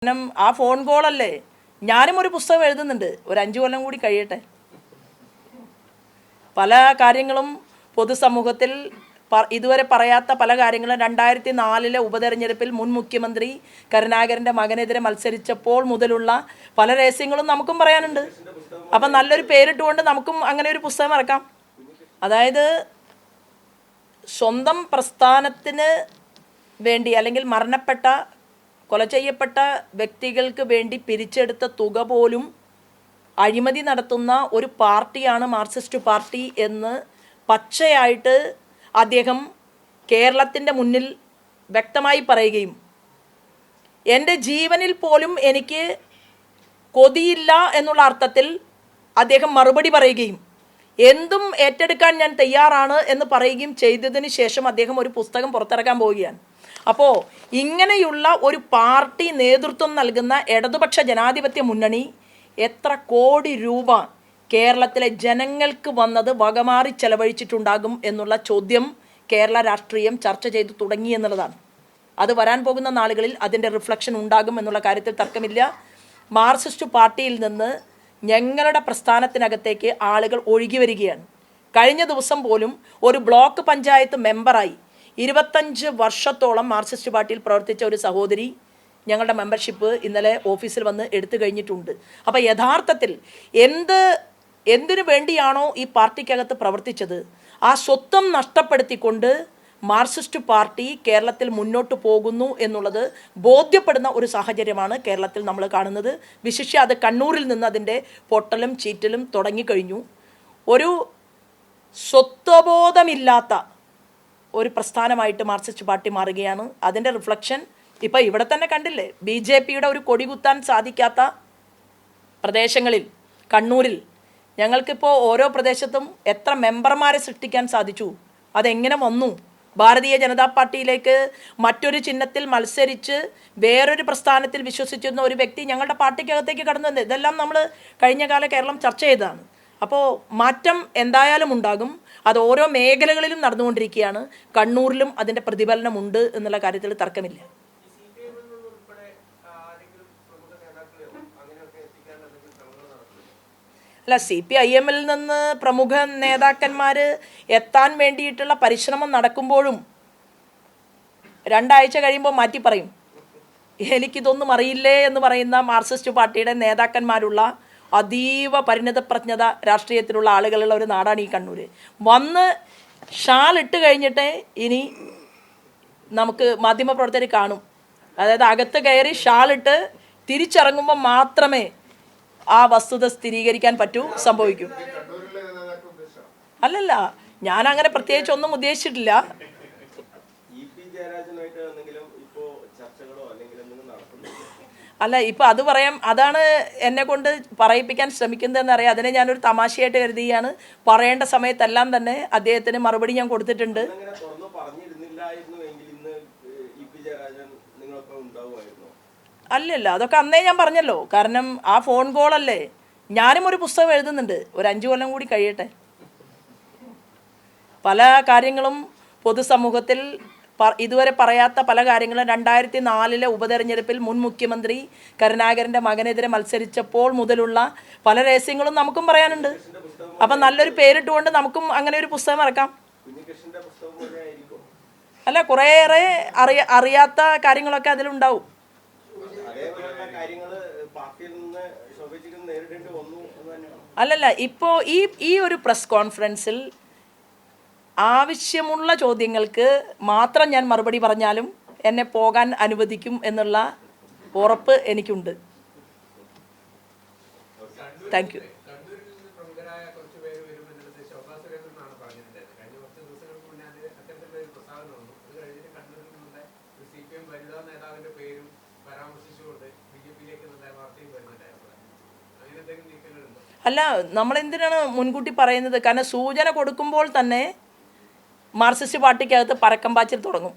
കാരണം ആ ഫോൺ കോളല്ലേ. ഞാനും ഒരു പുസ്തകം എഴുതുന്നുണ്ട്, ഒരു 5 കൊല്ലം കൂടി കഴിയട്ടെ. പല കാര്യങ്ങളും പൊതുസമൂഹത്തിൽ ഇതുവരെ പറയാത്ത പല കാര്യങ്ങളും 2004 ഉപതെരഞ്ഞെടുപ്പിൽ മുൻ മുഖ്യമന്ത്രി കരുണാകരൻ്റെ മകനെതിരെ മത്സരിച്ചപ്പോൾ മുതലുള്ള പല രഹസ്യങ്ങളും നമുക്കും പറയാനുണ്ട്. അപ്പം നല്ലൊരു പേരിട്ടുകൊണ്ട് നമുക്കും അങ്ങനെ ഒരു പുസ്തകം ഇറക്കാം. അതായത് സ്വന്തം പ്രസ്ഥാനത്തിന് വേണ്ടി അല്ലെങ്കിൽ കൊല ചെയ്യപ്പെട്ട വ്യക്തികൾക്ക് വേണ്ടി പിരിച്ചെടുത്ത തുക പോലും അഴിമതി നടത്തുന്ന ഒരു പാർട്ടിയാണ് മാർക്സിസ്റ്റ് പാർട്ടി എന്ന് പച്ചയായിട്ട് അദ്ദേഹം കേരളത്തിൻ്റെ മുന്നിൽ വ്യക്തമായി പറയുകയും എൻ്റെ ജീവനിൽ പോലും എനിക്ക് കൊതിയില്ല എന്നുള്ള അർത്ഥത്തിൽ അദ്ദേഹം മറുപടി പറയുകയും എന്തും ഏറ്റെടുക്കാൻ ഞാൻ തയ്യാറാണ് എന്ന് പറയുകയും ചെയ്തതിന് ശേഷം അദ്ദേഹം ഒരു പുസ്തകം പുറത്തിറക്കാൻ പോവുകയാണ്. അപ്പോൾ ഇങ്ങനെയുള്ള ഒരു പാർട്ടി നേതൃത്വം നൽകുന്ന ഇടതുപക്ഷ ജനാധിപത്യ മുന്നണി എത്ര കോടി രൂപ കേരളത്തിലെ ജനങ്ങൾക്ക് വന്നത് വകമാറി ചെലവഴിച്ചിട്ടുണ്ടാകും എന്നുള്ള ചോദ്യം കേരള രാഷ്ട്രീയം ചർച്ച ചെയ്തു തുടങ്ങി എന്നുള്ളതാണ്. അത് വരാൻ പോകുന്ന നാളുകളിൽ അതിൻ്റെ റിഫ്ലക്ഷൻ ഉണ്ടാകും എന്നുള്ള കാര്യത്തിൽ തർക്കമില്ല. മാർക്സിസ്റ്റ് പാർട്ടിയിൽ നിന്ന് ഞങ്ങളുടെ പ്രസ്ഥാനത്തിനകത്തേക്ക് ആളുകൾ ഒഴുകി വരികയാണ്. കഴിഞ്ഞ ദിവസം പോലും ഒരു ബ്ലോക്ക് പഞ്ചായത്ത് മെമ്പറായി 25 വർഷത്തോളം മാർക്സിസ്റ്റ് പാർട്ടിയിൽ പ്രവർത്തിച്ച ഒരു സഹോദരി ഞങ്ങളുടെ മെമ്പർഷിപ്പ് ഇന്നലെ ഓഫീസിൽ വന്ന് എടുത്തു കഴിഞ്ഞിട്ടുണ്ട്. അപ്പോൾ യഥാർത്ഥത്തിൽ എന്തിനു വേണ്ടിയാണോ ഈ പാർട്ടിക്കകത്ത് പ്രവർത്തിച്ചത്, ആ സ്വത്വം നഷ്ടപ്പെടുത്തിക്കൊണ്ട് മാർക്സിസ്റ്റ് പാർട്ടി കേരളത്തിൽ മുന്നോട്ട് പോകുന്നു എന്നുള്ളത് ബോധ്യപ്പെടുന്ന ഒരു സാഹചര്യമാണ് കേരളത്തിൽ നമ്മൾ കാണുന്നത്. വിശിഷ്യ അത് കണ്ണൂരിൽ നിന്ന് അതിൻ്റെ പൊട്ടലും ചീറ്റലും തുടങ്ങിക്കഴിഞ്ഞു. ഒരു സ്വത്വബോധമില്ലാത്ത ഒരു പ്രസ്ഥാനമായിട്ട് മാർക്സിസ്റ്റ് പാർട്ടി മാറുകയാണ്. അതിൻ്റെ റിഫ്ലക്ഷൻ ഇപ്പോൾ ഇവിടെ തന്നെ കണ്ടില്ലേ. BJPയുടെ ഒരു കൊടി കുത്താൻ സാധിക്കാത്ത പ്രദേശങ്ങളിൽ, കണ്ണൂരിൽ ഞങ്ങൾക്കിപ്പോൾ ഓരോ പ്രദേശത്തും എത്ര മെമ്പർമാരെ സൃഷ്ടിക്കാൻ സാധിച്ചു, അതെങ്ങനെ വന്നു? ഭാരതീയ ജനതാ പാർട്ടിയിലേക്ക് മറ്റൊരു ചിഹ്നത്തിൽ മത്സരിച്ച് വേറൊരു പ്രസ്ഥാനത്തിൽ വിശ്വസിച്ചിരുന്ന ഒരു വ്യക്തി ഞങ്ങളുടെ പാർട്ടിക്കകത്തേക്ക് കടന്നു വന്നത്, ഇതെല്ലാം നമ്മൾ കഴിഞ്ഞ കാല കേരളം ചർച്ച ചെയ്തതാണ്. അപ്പോൾ മാറ്റം എന്തായാലും ഉണ്ടാകും. അത് ഓരോ മേഖലകളിലും നടന്നുകൊണ്ടിരിക്കുകയാണ്. കണ്ണൂരിലും അതിൻ്റെ പ്രതിഫലനമുണ്ട് എന്നുള്ള കാര്യത്തിൽ തർക്കമില്ല. അല്ല, CPIM-ൽ നിന്ന് പ്രമുഖ നേതാക്കന്മാർ എത്താൻ വേണ്ടിയിട്ടുള്ള പരിശ്രമം നടക്കുമ്പോഴും 2 ആഴ്ച കഴിയുമ്പോൾ മാറ്റി പറയും. എനിക്കിതൊന്നും അറിയില്ലേ എന്ന് പറയുന്ന മാർക്സിസ്റ്റ് പാർട്ടിയുടെ നേതാക്കന്മാരുള്ള അതീവ പരിണതപ്രജ്ഞത രാഷ്ട്രീയത്തിലുള്ള ആളുകളുള്ള ഒരു നാടാണ് ഈ കണ്ണൂർ. വന്ന് ഷാൾ ഇട്ട് കഴിഞ്ഞിട്ട് ഇനി നമുക്ക് മാധ്യമപ്രവർത്തകർ കാണും. അതായത് അകത്ത് കയറി ഷാളിട്ട് തിരിച്ചിറങ്ങുമ്പോൾ മാത്രമേ ആ വസ്തുത സ്ഥിരീകരിക്കാൻ പറ്റൂ, സംഭവിക്കും. അല്ലല്ല, ഞാനങ്ങനെ പ്രത്യേകിച്ച് ഒന്നും ഉദ്ദേശിച്ചിട്ടില്ല. അല്ല, ഇപ്പം അത് പറയാം, അതാണ് എന്നെ കൊണ്ട് പറയിപ്പിക്കാൻ ശ്രമിക്കുന്നതെന്നറിയാം. അതിനെ ഞാനൊരു തമാശയായിട്ട് കരുതിയാണ്. പറയേണ്ട സമയത്തെല്ലാം തന്നെ അദ്ദേഹത്തിന് മറുപടി ഞാൻ കൊടുത്തിട്ടുണ്ട്. അല്ലല്ല, അതൊക്കെ അന്നേ ഞാൻ പറഞ്ഞല്ലോ. കാരണം ആ ഫോൺ കോളല്ലേ. ഞാനും ഒരു പുസ്തകം എഴുതുന്നുണ്ട്, ഒരു 5 കൊല്ലം കൂടി കഴിയട്ടെ. പല കാര്യങ്ങളും പൊതുസമൂഹത്തിൽ ഇതുവരെ പറയാത്ത പല കാര്യങ്ങളും 2004 ഉപതെരഞ്ഞെടുപ്പിൽ മുൻ മുഖ്യമന്ത്രി കരുണാകരൻ്റെ മകനെതിരെ മത്സരിച്ചപ്പോൾ മുതലുള്ള പല രഹസ്യങ്ങളും നമുക്കും പറയാനുണ്ട്. അപ്പം നല്ലൊരു പേരിട്ടുകൊണ്ട് നമുക്കും അങ്ങനെ ഒരു പുസ്തകം ഇറക്കാം. അല്ല, കുറേയേറെ അറിയാത്ത കാര്യങ്ങളൊക്കെ അതിലുണ്ടാവും. അല്ലല്ല, ഇപ്പോൾ ഈ ഒരു പ്രസ് കോൺഫറൻസിൽ ആവശ്യമുള്ള ചോദ്യങ്ങൾക്ക് മാത്രം ഞാൻ മറുപടി പറഞ്ഞാലും എന്നെ പോകാൻ അനുവദിക്കും എന്നുള്ള ഉറപ്പ് എനിക്കുണ്ട്. Thank you. അല്ല, നമ്മളെന്തിനാണ് മുൻകൂട്ടി പറയുന്നത്? കാരണം സൂചന കൊടുക്കുമ്പോൾ തന്നെ മാർക്സിസ്റ്റ് പാർട്ടിക്കകത്ത് പരക്കം പാച്ചിൽ തുടങ്ങും.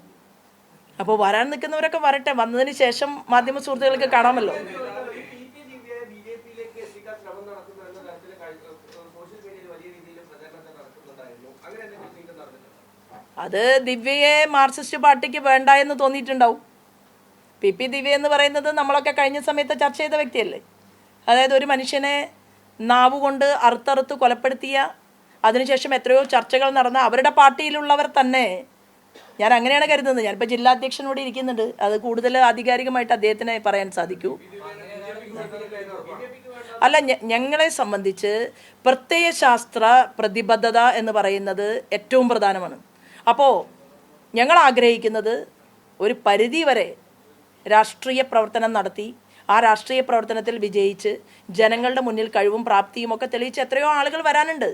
അപ്പോൾ വരാൻ നിൽക്കുന്നവരൊക്കെ വരട്ടെ, വന്നതിന് ശേഷം മാധ്യമ സുഹൃത്തുക്കൾക്ക് കാണാമല്ലോ. അത് ദിവ്യയെ മാർക്സിസ്റ്റ് പാർട്ടിക്ക് വേണ്ട എന്ന് തോന്നിയിട്ടുണ്ടാവും. PP ദിവ്യ എന്ന് പറയുന്നത് നമ്മളൊക്കെ കഴിഞ്ഞ സമയത്ത് ചർച്ച ചെയ്ത വ്യക്തിയല്ലേ. അതായത് ഒരു മനുഷ്യനെ നാവുകൊണ്ട് അറുത്തറുത്ത് കൊലപ്പെടുത്തിയ, അതിനുശേഷം എത്രയോ ചർച്ചകൾ നടന്ന അവരുടെ പാർട്ടിയിലുള്ളവർ തന്നെ, ഞാൻ അങ്ങനെയാണ് കരുതുന്നത്. ഞാനിപ്പോൾ ജില്ലാ അധ്യക്ഷനോട് ഇരിക്കുന്നുണ്ട്, അത് കൂടുതൽ ആധികാരികമായിട്ട് അദ്ദേഹത്തിനെ പറയാൻ സാധിക്കൂ. അല്ല, ഞങ്ങളെ സംബന്ധിച്ച് പ്രത്യയശാസ്ത്ര പ്രതിബദ്ധത എന്ന് പറയുന്നത് ഏറ്റവും പ്രധാനമാണ്. അപ്പോൾ ഞങ്ങൾ ആഗ്രഹിക്കുന്നത് ഒരു പരിധി വരെ രാഷ്ട്രീയ പ്രവർത്തനം നടത്തി ആ രാഷ്ട്രീയ പ്രവർത്തനത്തിൽ വിജയിച്ച് ജനങ്ങളുടെ മുന്നിൽ കഴിവും പ്രാപ്തിയും ഒക്കെ തെളിയിച്ച് എത്രയോ ആളുകൾ വരാനുണ്ട്.